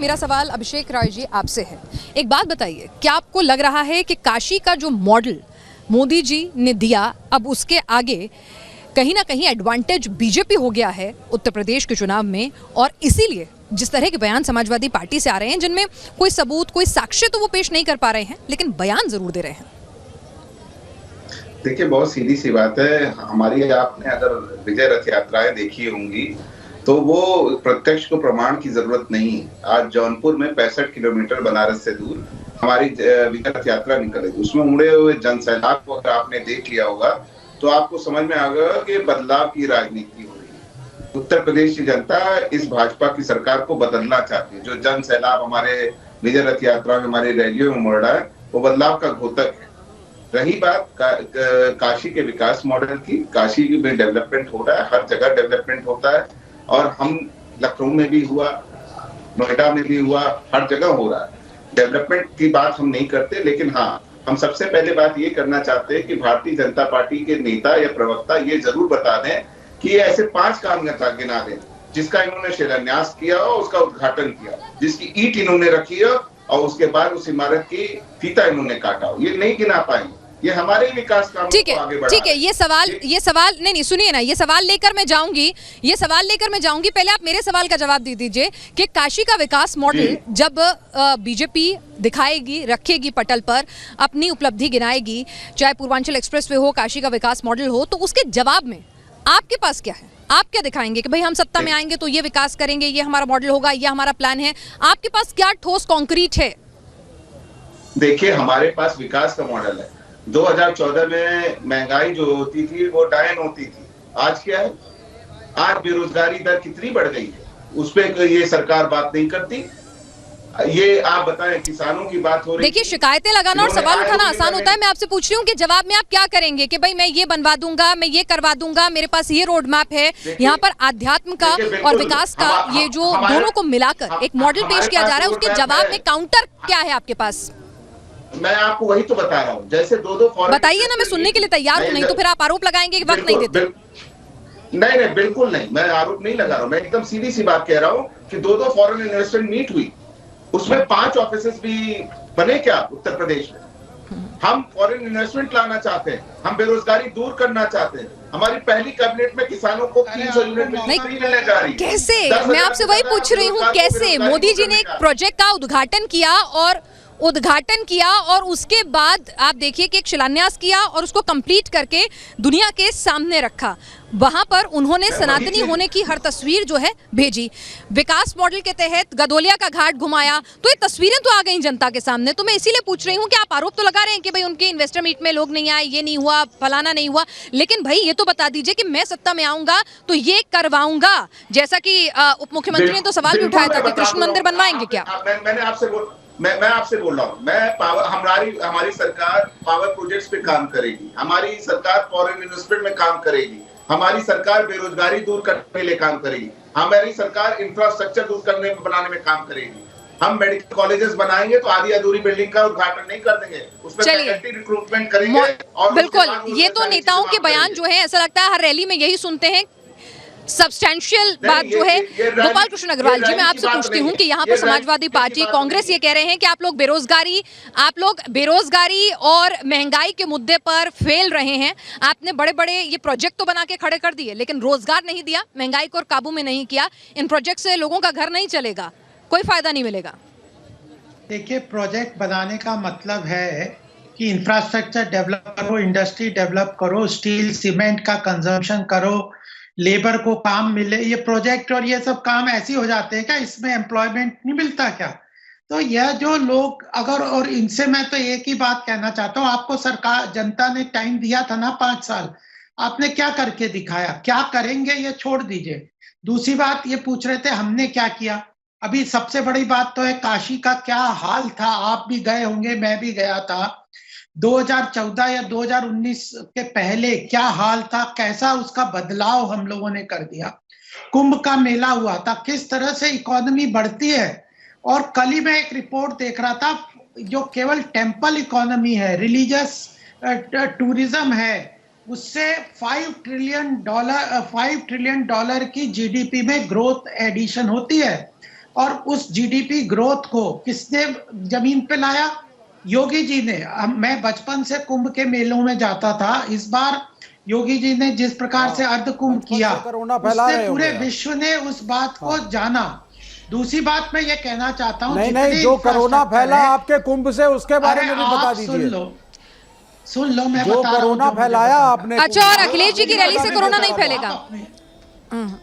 मेरा सवाल अभिषेक राय जी आपसे है। एक बात बताइए, क्या आपको लग रहा है कि काशी का जो मॉडल मोदी जी ने दिया, अब उसके आगे कहीं ना कहीं एडवांटेज बीजेपी हो गया है उत्तर प्रदेश के चुनाव में, और इसीलिए जिस तरह के बयान समाजवादी पार्टी से आ रहे हैं जिनमें कोई सबूत, कोई साक्ष्य तो वो पेश नहीं कर पा रहे हैं लेकिन बयान जरूर दे रहे हैं? देखिए, बहुत सीधी सी बात है। हमारी आपने अगर विजय रथ यात्राएं देखी होंगी तो वो प्रत्यक्ष को प्रमाण की जरूरत नहीं है। आज जौनपुर में 65 किलोमीटर बनारस से दूर हमारी विजय रथ यात्रा निकलेगी, उसमें उमड़े हुए जनसैलाब को अगर आपने देख लिया होगा तो आपको समझ में आ गया कि बदलाव की राजनीति हो रही है। उत्तर प्रदेश की जनता इस भाजपा की सरकार को बदलना चाहती है। जो जन सैलाब हमारे विजय रथ यात्रा में, हमारी रैलियों में उमड़ रहा है, वो बदलाव का घोतक है। रही बात काशी के विकास मॉडल की, काशी में डेवलपमेंट हो रहा है, हर जगह डेवलपमेंट होता है, और हम लखनऊ में भी हुआ, नोएडा में भी हुआ, हर जगह हो रहा है। डेवलपमेंट की बात हम नहीं करते, लेकिन हाँ, हम सबसे पहले बात ये करना चाहते हैं कि भारतीय जनता पार्टी के नेता या प्रवक्ता ये जरूर बता दें कि ऐसे 5 काम गिना दें जिसका इन्होंने शिलान्यास किया और उसका उद्घाटन किया, जिसकी ईंट इन्होंने रखी हो और उसके बाद उस इमारत की फीता इन्होंने काटा हो। ये नहीं गिना पाएंगे। ये हमारे विकास काम को आगे बढ़ा। ठीक है, ये सवाल नहीं सुनिए ना, ये सवाल लेकर मैं जाऊंगी। पहले आप मेरे सवाल का जवाब दे दीजिए कि काशी का विकास मॉडल जब बीजेपी दिखाएगी, रखेगी पटल पर, अपनी उपलब्धि गिनाएगी, चाहे पूर्वांचल एक्सप्रेस वे हो, काशी का विकास मॉडल हो, तो उसके जवाब में आपके पास क्या है? आप क्या दिखाएंगे कि भाई हम सत्ता में आएंगे तो ये विकास करेंगे, ये हमारा मॉडल होगा, ये हमारा प्लान है? आपके पास क्या ठोस कॉन्क्रीट है? देखिए, हमारे पास विकास का मॉडल है। 2014 में महंगाई जो होती थी वो डायन होती थी। आज क्या है? आज बेरोजगारी दर कितनी बढ़ गई है, उस पर ये सरकार बात नहीं करती। ये आप बताएं, किसानों की बात हो रही है। देखिए, शिकायतें लगाना और सवाल उठाना आसान होता है। मैं आपसे पूछ रही हूँ कि जवाब में आप क्या करेंगे कि भाई मैं ये बनवा दूंगा, मैं ये करवा दूंगा, मेरे पास ये रोड मैप है। यहाँ पर आध्यात्म का और विकास का ये जो दोनों को मिलाकर एक मॉडल पेश किया जा रहा है, उसके जवाब में काउंटर क्या है आपके पास? मैं आपको वही तो बता रहा हूँ। जैसे दो बताइए ना, मैं सुनने के लिए तैयार हूँ। नहीं तो फिर आप आरोप लगाएंगे कि वक्त नहीं देते। नहीं, बिल्कुल नहीं, मैं आरोप नहीं लगा रहा हूँ। मैं एकदम सीधी सी बात कह रहा हूँ कि 2 फॉरेन इन्वेस्टमेंट मीट हुई, उसमें 5 ऑफिसेस भी बने क्या उत्तर प्रदेश में? हम फॉरेन इन्वेस्टमेंट लाना चाहते हैं, हम बेरोजगारी दूर करना चाहते हैं। हमारी पहली कैबिनेट में किसानों को 300 यूनिट बिजली मिलने जा रही है। कैसे? मैं आपसे वही पूछ रही हूँ, कैसे? मोदी जी ने एक प्रोजेक्ट का उद्घाटन किया और उसके बाद आप देखिए कि एक शिलान्यास किया और उसको कंप्लीट करके दुनिया के सामने रखा। वहां पर उन्होंने सनातनी होने की हर तस्वीर जो है भेजी। विकास मॉडल के तहत गदोलिया का घाट घुमाया, तो ये तस्वीरें तो आ गई जनता के सामने। तो मैं इसीलिए पूछ रही हूँ कि आप आरोप तो लगा रहे हैं कि भाई उनके इन्वेस्टर मीट में लोग नहीं आए, ये नहीं हुआ, फलाना नहीं हुआ, लेकिन भाई ये तो बता दीजिए कि मैं सत्ता में आऊंगा तो ये करवाऊंगा। जैसा कि उप मुख्यमंत्री ने तो सवाल भी उठाया था कि कृष्ण मंदिर बनवाएंगे क्या? मैं आपसे बोल रहा हूँ, हमारी सरकार पावर प्रोजेक्ट्स पे काम करेगी, हमारी सरकार फॉरेन इन्वेस्टमेंट में काम करेगी, हमारी सरकार बेरोजगारी दूर करने के लिए काम करेगी, हमारी सरकार इंफ्रास्ट्रक्चर दूर करने बनाने में काम करेगी। हम मेडिकल कॉलेजेस बनाएंगे तो आधी अधूरी बिल्डिंग का उद्घाटन नहीं कर देंगे, उसमें फैकल्टी रिक्रूटमेंट करेंगे। और बिल्कुल, ये तो नेताओं के बयान जो है, ऐसा लगता है हर रैली में यही सुनते हैं। सब्सटैंशियल बात जो है, गोपाल कृष्ण अग्रवाल जी, मैं आपसे पूछती हूँ कि यहाँ पर समाजवादी पार्टी, कांग्रेस ये कह रहे हैं कि आप लोग बेरोजगारी और महंगाई के मुद्दे पर फेल रहे हैं। आपने बड़े बड़े ये प्रोजेक्ट तो बना के खड़े कर दिए, लेकिन रोजगार नहीं दिया, महंगाई को काबू में नहीं किया। इन प्रोजेक्ट से लोगों का घर नहीं चलेगा, कोई फायदा नहीं मिलेगा। देखिए, प्रोजेक्ट बनाने का मतलब है कि इंफ्रास्ट्रक्चर डेवलप करो, इंडस्ट्री डेवलप करो, स्टील सीमेंट का कंजम्पशन करो, लेबर को काम मिले। ये प्रोजेक्ट और ये सब काम ऐसे हो जाते हैं क्या? इसमें एम्प्लॉयमेंट नहीं मिलता क्या? तो यह जो लोग और इनसे मैं तो एक ही बात कहना चाहता हूँ, आपको सरकार, जनता ने टाइम दिया था ना 5 साल, आपने क्या करके दिखाया? क्या करेंगे ये छोड़ दीजिए। दूसरी बात ये पूछ रहे थे हमने क्या किया। अभी सबसे बड़ी बात तो है काशी का क्या हाल था। आप भी गए होंगे, मैं भी गया था। 2014 या 2019 के पहले क्या हाल था, कैसा उसका बदलाव हम लोगों ने कर दिया। कुंभ का मेला हुआ था, किस तरह से इकोनॉमी बढ़ती है। और कल ही मैं एक रिपोर्ट देख रहा था, जो केवल टेम्पल इकोनॉमी है, रिलीजियस टूरिज्म है, उससे $5 ट्रिलियन की जीडीपी में ग्रोथ एडिशन होती है। और उस जीडीपी ग्रोथ को किसने जमीन पे लाया? योगी जी ने। मैं बचपन से कुंभ के मेलों में जाता था। इस बार योगी जी ने जिस प्रकार से अर्ध कुंभ किया, उससे पूरे विश्व ने उस बात को जाना। दूसरी बात मैं ये कहना चाहता हूँ, नहीं, जो कोरोना फैला आपके कुंभ से, उसके बारे में भी बता दीजिए। सुन लो, मैं जो कोरोना फैलाया आपने। अच्छा, और अखिलेश जी की रैली से कोरोना नहीं फैलेगा?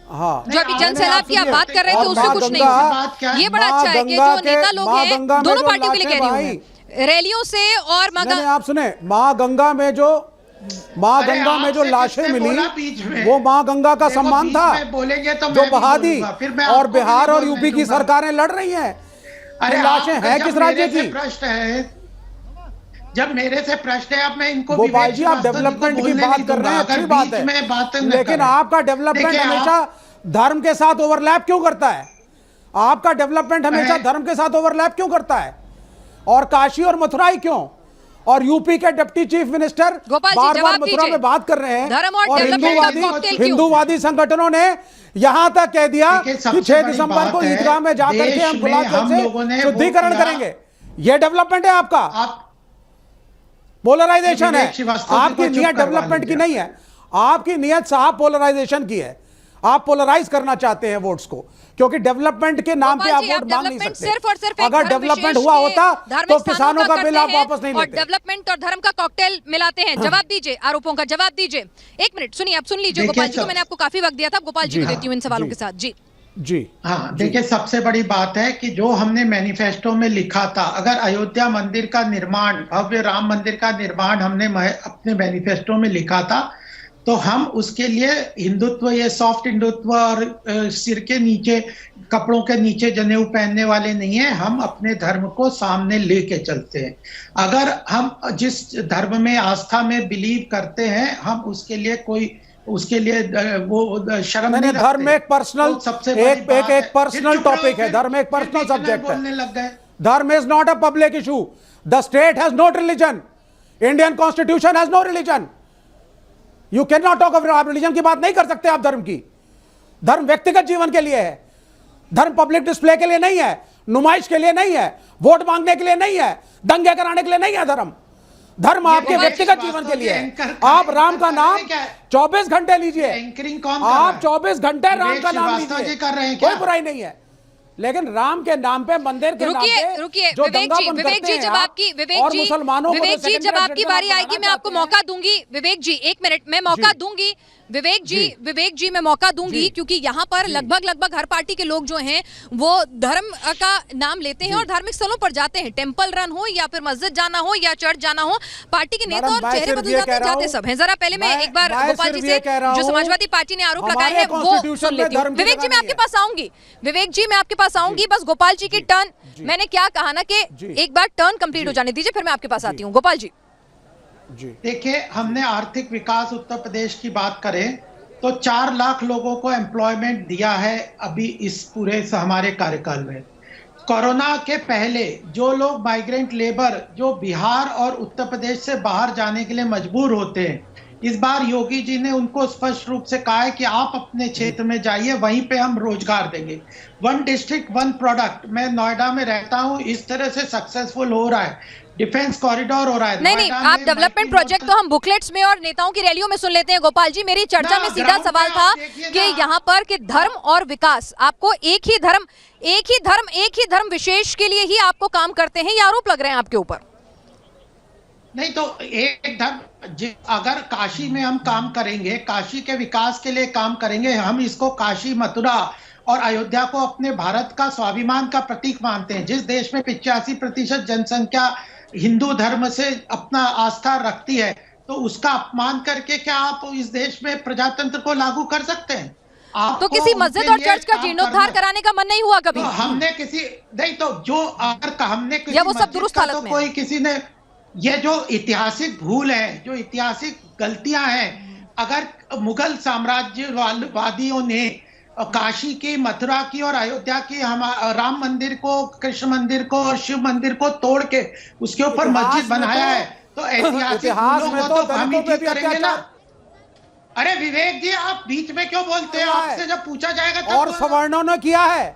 हाँ, जो अभी जन सैलाब की आप बात कर रहे थे उससे कुछ नहीं हुआ। ये बड़ा अच्छा है कि जो नेता लोग हैं दोनों पार्टियों के लिए कह रही हूँ, रैलियों से और आप सुने, माँ गंगा में जो लाशें मिली, वो माँ गंगा का सम्मान था जो बहा दी। और बिहार और यूपी की सरकारें लड़ रही हैं। लाशें हैं किस राज्य की? प्रश्न है, जब मेरे से प्रश्न है, अब मैं इनको गोपाल जी, आप डेवलपमेंट की बात कर रहे हैं, अच्छी बात है, लेकिन आपका डेवलपमेंट हमेशा धर्म के साथ ओवरलैप क्यों करता है? आपका डेवलपमेंट हमेशा धर्म के साथ ओवरलैप क्यों करता है? और काशी और मथुरा ही क्यों? और यूपी के डिप्टी चीफ मिनिस्टर बार-बार मथुरा में बात कर रहे हैं, और हिंदूवादी संगठनों ने यहां तक कह दिया कि 6 दिसंबर को ईदगाह में जाकर के हम गुलाब से शुद्धिकरण करेंगे। यह डेवलपमेंट है आपका? पोलराइजेशन है। आपकी नियत डेवलपमेंट की नहीं है, आपकी नियत साहब पोलराइजेशन की है। आप पोलराइज करना चाहते हैं वोट्स को, क्योंकि डेवलपमेंट के नाम पे आप वोट मांग नहीं सकते। अगर डेवलपमेंट हुआ होता तो किसानों का बिल आप वापस नहीं लेते। डेवलपमेंट और धर्म का कॉकटेल मिलाते हैं। जवाब दीजिए, आरोपों का जवाब दीजिए। एक मिनट सुनिए, आप सुन लीजिए गोपाल जी को। मैंने आपको काफी वक्त दिया था, गोपाल जी को देती हूँ इन सवालों के साथ। जी हाँ, देखिए, सबसे बड़ी बात है कि जो हमने मैनिफेस्टो में लिखा था, अगर अयोध्या मंदिर का निर्माण, भव्य राम मंदिर का निर्माण हमने अपने मैनिफेस्टो में लिखा था, तो हम उसके लिए हिंदुत्व, ये सॉफ्ट हिंदुत्व और सिर के नीचे, कपड़ों के नीचे जनेऊ पहनने वाले नहीं है। हम अपने धर्म को सामने लेके चलते हैं। अगर हम जिस धर्म में, आस्था में बिलीव करते हैं, हम उसके लिए वो शर्म नहीं। धर्म एक पर्सनल, एक पर्सनल टॉपिक है। धर्म एक पर्सनल सब्जेक्ट है। धर्म is not a public issue. The state has no religion. Indian constitution has no religion. You can not talk of religion की बात नहीं कर सकते आप धर्म की। धर्म व्यक्तिगत जीवन के लिए है। धर्म पब्लिक डिस्प्ले के लिए नहीं है, नुमाइश के लिए नहीं है, वोट मांगने के लिए नहीं है, दंगे कराने के लिए नहीं है। धर्म आपके व्यक्तिगत जीवन के लिए है। आप राम का नाम 24 घंटे लीजिए, आप 24 घंटे राम का नाम लीजिए, कोई बुराई नहीं है। लेकिन राम के नाम पे, मंदिर के नाम पे रुकिए विवेक जी, जब आपकी बारी आएगी मैं आपको मौका दूंगी। विवेक जी, 1 मिनट, मैं मौका दूंगी। विवेक जी मैं मौका दूंगी, क्योंकि यहाँ पर लगभग हर पार्टी के लोग जो हैं वो धर्म का नाम लेते हैं और धार्मिक स्थलों पर जाते हैं। टेंपल रन हो या फिर मस्जिद जाना हो या चर्च जाना हो, पार्टी के नेता और चेहरे बदल जाते सब हैं। जरा पहले मैं एक बार गोपाल जी से, जो समाजवादी पार्टी ने आरोप लगाए हैं, वो सुन लेती हूँ। विवेक जी, मैं आपके पास आऊंगी। बस गोपाल जी की टर्न, मैंने क्या कहा ना कि एक बार टर्न कंप्लीट हो जाने दीजिए, फिर मैं आपके पास आती हूँ। गोपाल जी, देखिए, हमने आर्थिक विकास उत्तर प्रदेश की बात करें तो 4 लाख लोगों को एम्प्लॉयमेंट दिया है अभी इस पूरे हमारे कार्यकाल में। कोरोना के पहले जो लोग माइग्रेंट लेबर, जो बिहार और उत्तर प्रदेश से बाहर जाने के लिए मजबूर होते हैं, इस बार योगी जी ने उनको स्पष्ट रूप से कहा है कि आप अपने क्षेत्र में जाइए, वहीं पे हम रोजगार देंगे। 1 डिस्ट्रिक्ट 1 प्रोडक्ट। मैं नोएडा में रहता हूँ, इस तरह से सक्सेसफुल हो रहा है। डिफेंस कॉरिडोर हो रहा है। नहीं, आप डेवलपमेंट प्रोजेक्ट तो हम बुकलेट्स में और नेताओं की रैलियों में सुन लेते हैं। गोपाल जी, मेरी चर्चा में सीधा सवाल था कि यहाँ पर कि धर्म और विकास, आपको एक ही धर्म विशेष के लिए ही आपको काम करते हैं, ये आरोप लग रहे हैं आपके ऊपर। नहीं तो एक धर्म, अगर काशी में हम काम करेंगे, काशी के विकास के लिए काम करेंगे, हम इसको काशी, मथुरा और अयोध्या को अपने भारत का स्वाभिमान का प्रतीक मानते हैं। जिस देश में 85% जनसंख्या हिंदू धर्म से अपना आस्था रखती है, तो उसका अपमान करके क्या आप इस देश में प्रजातंत्र को लागू कर सकते हैं? तो किसी मस्जिद और चर्च का जीर्णोद्धार कराने का मन नहीं हुआ कभी? तो हमने किसी, नहीं तो जो अगर हमने किसी, या वो सब दुरुस्त हालत में, कोई किसी ने, ये जो ऐतिहासिक भूल है, जो ऐतिहासिक गलतियां हैं, अगर मुगल साम्राज्यवादियों ने काशी की, मथुरा की और अयोध्या की राम मंदिर को, कृष्ण मंदिर को और शिव मंदिर को तोड़ के उसके ऊपर मस्जिद बनाया है, तो ऐतिहासिक भूलों को तो हम ही ठीक करेंगे ना। अरे विवेक जी, आप बीच में क्यों बोलते हैं? आपसे जब पूछा जाएगा तब और सवर्णों ने किया है।